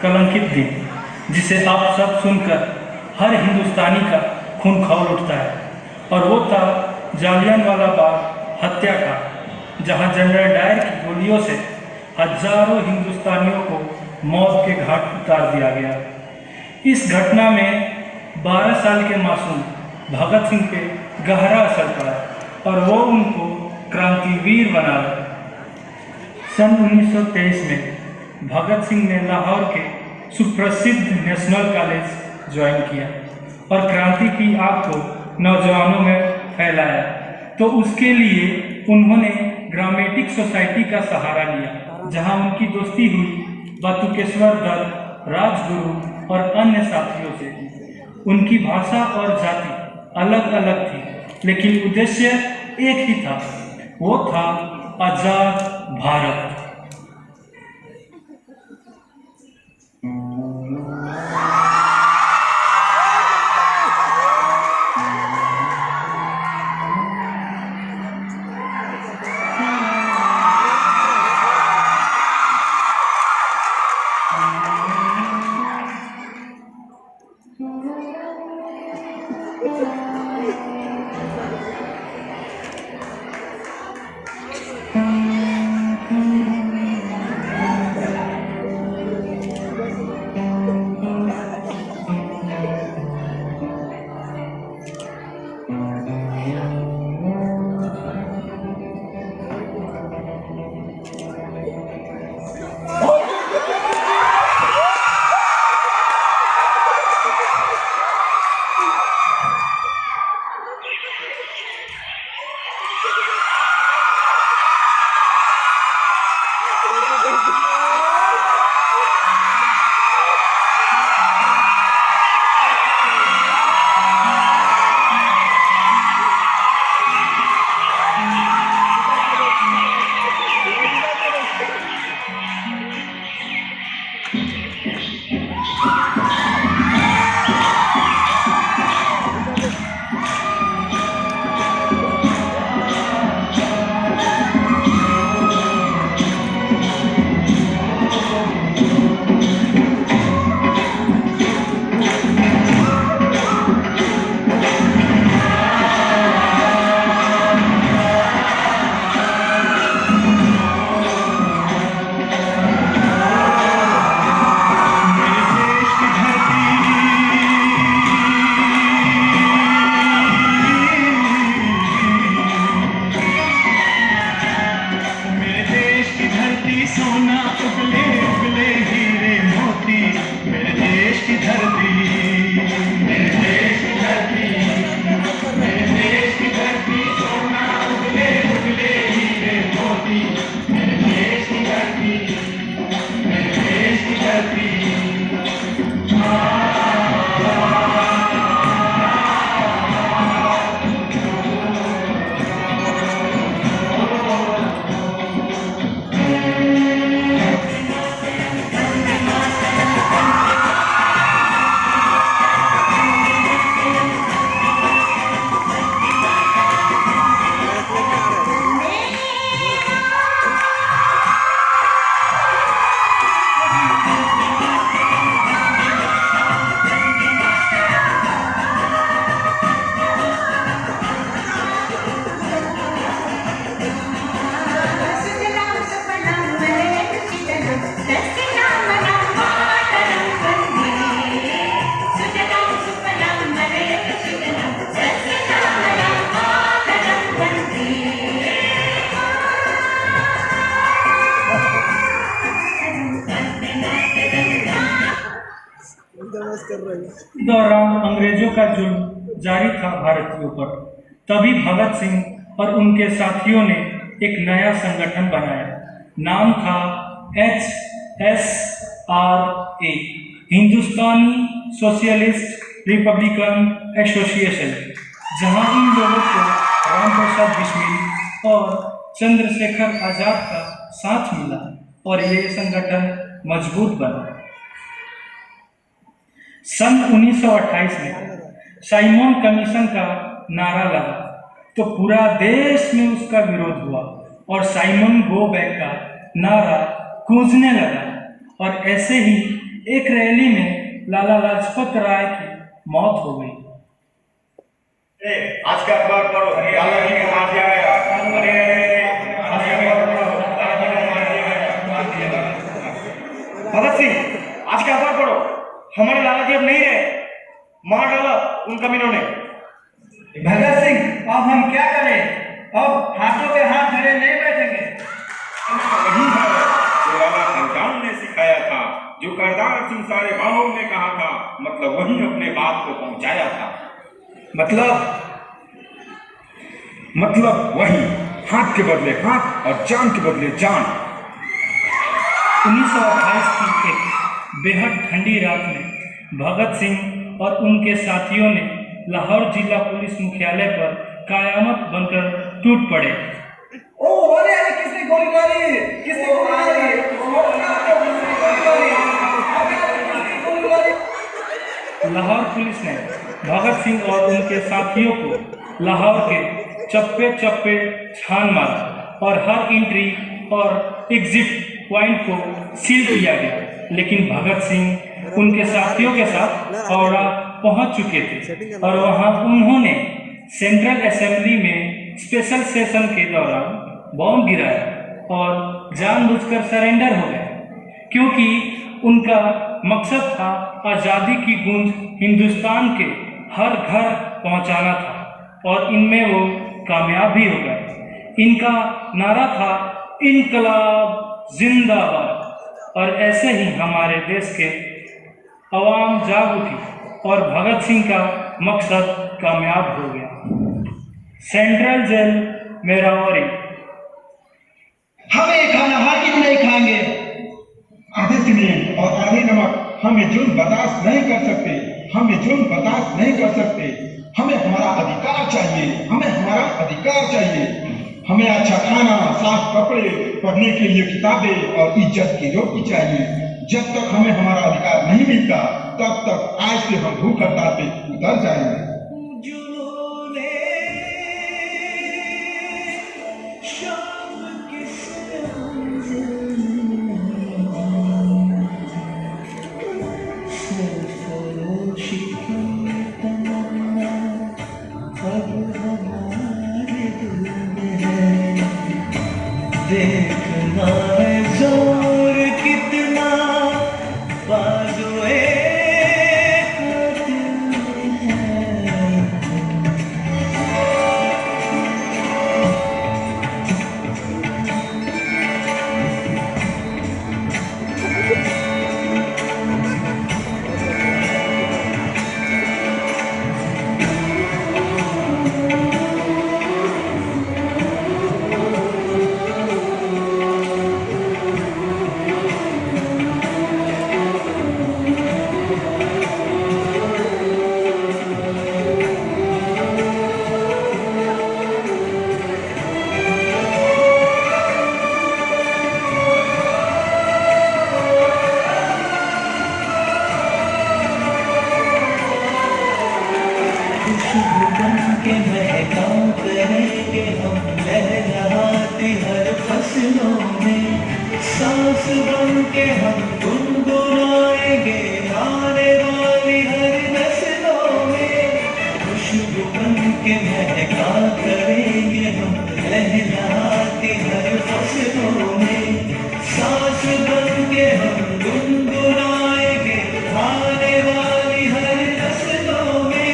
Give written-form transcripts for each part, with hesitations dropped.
कलंकित दिन, जिसे आप सब सुनकर हर हिंदुस्तानी का खून खौल उठता है, और वो था जालियनवाला बाग हत्याकांड, जहां जनरल डायर की गोलियों से हजारों हिंदुस्तानियों को मौत के घाट उतार दिया गया। इस घटना में 12 साल के मासूम भगत सिंह पे गहरा असर पड़ा और वो उनको क्रांतिवीर बना रहे। सन 1923 में भगत सिंह ने लाहौर के सुप्रसिद्ध नेशनल कॉलेज ज्वाइन किया और क्रांति की आग को नौजवानों में फैलाया। तो उसके लिए उन्होंने ग्रामेटिक सोसाइटी का सहारा लिया, जहां उनकी दोस्ती हुई बटुकेश्वर दत्त, राजगुरु और अन्य साथियों से। उनकी भाषा और जाति अलग अलग थी, लेकिन उद्देश्य एक ही था, वो था आजाद भारत। दौरान अंग्रेजों का जुल्म जारी था भारतीयों पर। तभी भगत सिंह और उनके साथियों ने एक नया संगठन बनाया। नाम था HSRA, हिंदुस्तानी सोशलिस्ट रिपब्लिकन एसोसिएशन, जहां इन लोगों को रामप्रसाद बिस्मिल और चंद्रशेखर आजाद का साथ मिला और ये संगठन मजबूत बना। सन 1928 में साइमन कमीशन का नारा लगा तो पूरा देश में उसका विरोध हुआ और साइमन गो बैक का नारा गूंजने लगा। और ऐसे ही एक रैली में लाला लाजपत राय की मौत हो गई। आज का अखबार पढ़ो, लाला जी को मार दिया गया। अरे आज का अखबार पढ़ो, लाला जी को मार दिया गया। भगत सिंह, आज का अखबार पढ़ो, हमारे लाला जी अब नहीं रहे, मार डाला उन कमीनों ने। भगत सिंह, अब हम क्या करें? अब हाथों पे हाथ धरे नहीं बैठेंगे। वही है जो लाला खनजान ने सिखाया था, जो करदार सिंह सारे बाबू ने कहा था, मतलब वही अपने बात को पहुंचाया था। मतलब वही, हाथ के बदले हाथ और जान के बदले जान। 1928 की एक बेहद ठंडी रात में भगत सिंह और उनके साथियों ने लाहौर जिला पुलिस मुख्यालय पर कयामत बनकर टूट पड़े। ओ अरे अरे, किसने गोली मारी? किसने गोली मारी? लाहौर पुलिस ने भगत सिंह और उनके साथियों को लाहौर के चप्पे चप्पे छान मारा और हर एंट्री और एग्जिट पॉइंट को सील किया गया। लेकिन भगत सिंह उनके साथियों के साथ हावड़ा पहुंच चुके थे और वहां उन्होंने सेंट्रल असेंबली में स्पेशल सेशन के दौरान बॉम्ब गिराया और जानबूझकर सरेंडर हो गए, क्योंकि उनका मकसद था आज़ादी की गूंज हिंदुस्तान के हर घर पहुंचाना था और इनमें वो कामयाब भी हो गए। इनका नारा था इनकलाब जिंदाबाद। और ऐसे ही हमारे देश के अवाम जाग उठी और भगत सिंह का मकसद कामयाब हो गया। सेंट्रल जेल मेरावरी। हमें खाना हाकिम नहीं खाएंगे। आधे सीमेंट और आधे नमक, हमें जुल्म बर्दाश्त नहीं कर सकते, हमें जुल्म बर्दाश्त नहीं कर सकते। हमें हमारा अधिकार चाहिए, हमें हमारा अधिकार चाहिए। हमें अच्छा खाना, साफ कपड़े, पढ़ने के लिए किताबें और इज्जत की रोटी चाहिए। जब तक हमें हमारा अधिकार नहीं मिलता, तब तक आज से हम भूख हड़ताल पे उतर जाएंगे। देखना है जोर कितना बाजुए के महकाम करेंगे हम लहलहाती हर फसलों में। सांस बन के हम गुनगुनाएंगे आने वाली हर नस्लों में। खुशबू बन के महका करेंगे हम लहलहाती हर फसलों में। सांस बन के हम गुनगुनाएंगे आने वाली हर नस्लों में।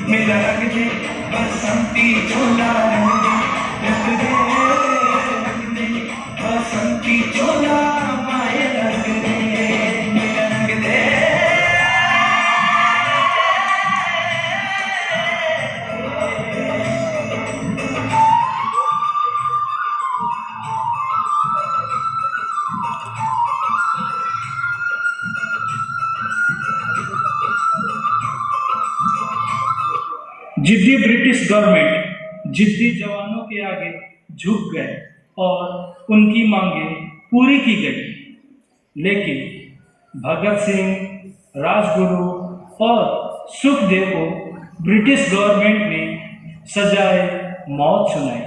मेरा रंग दे बसंती चोला, रंग दे बसंती चोला, माए रंग दे मेरा रंग दे। जिद्दी ब्रिटिश गवर्नमेंट जिद्दी जवानों के आगे झुक गए और उनकी मांगें पूरी की गई, लेकिन भगत सिंह, राजगुरु और सुखदेव को ब्रिटिश गवर्नमेंट ने सजाए मौत सुनाई।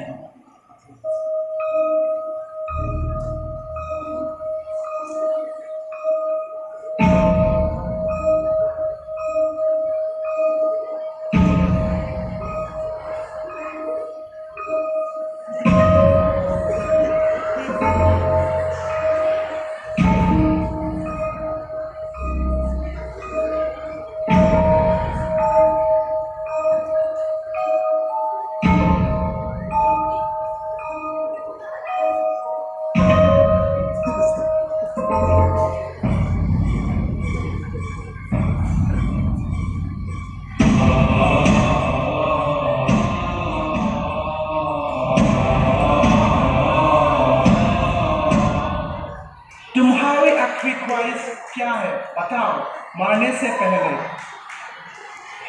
तुम्हारी आखिरी ख्वाहिश क्या है, बताओ, मरने से पहले।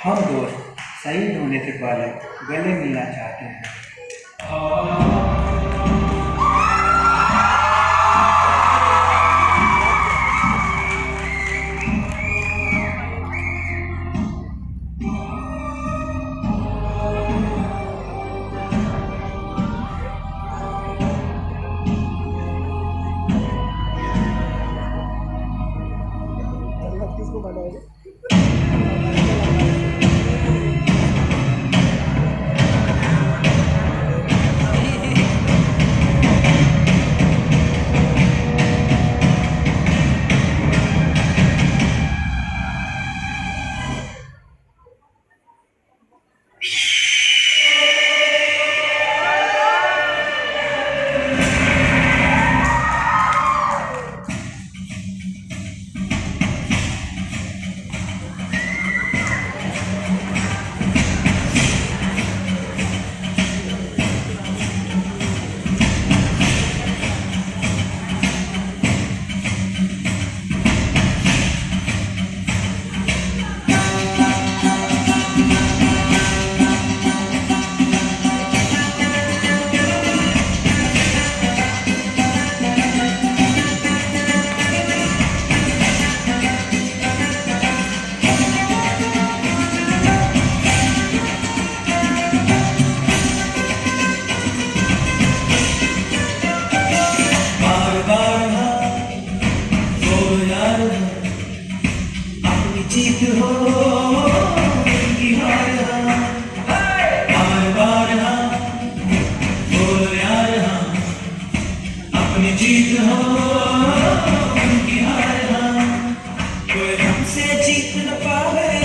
हम दोस्त शहीद होने से पहले गले मिलना चाहते हैं। जीत हो उनकी हार हाँ, बार बार हाँ, बोल यार हाँ, अपनी जीत हो उनकी हार हाँ, कोई हमसे जीत न पावे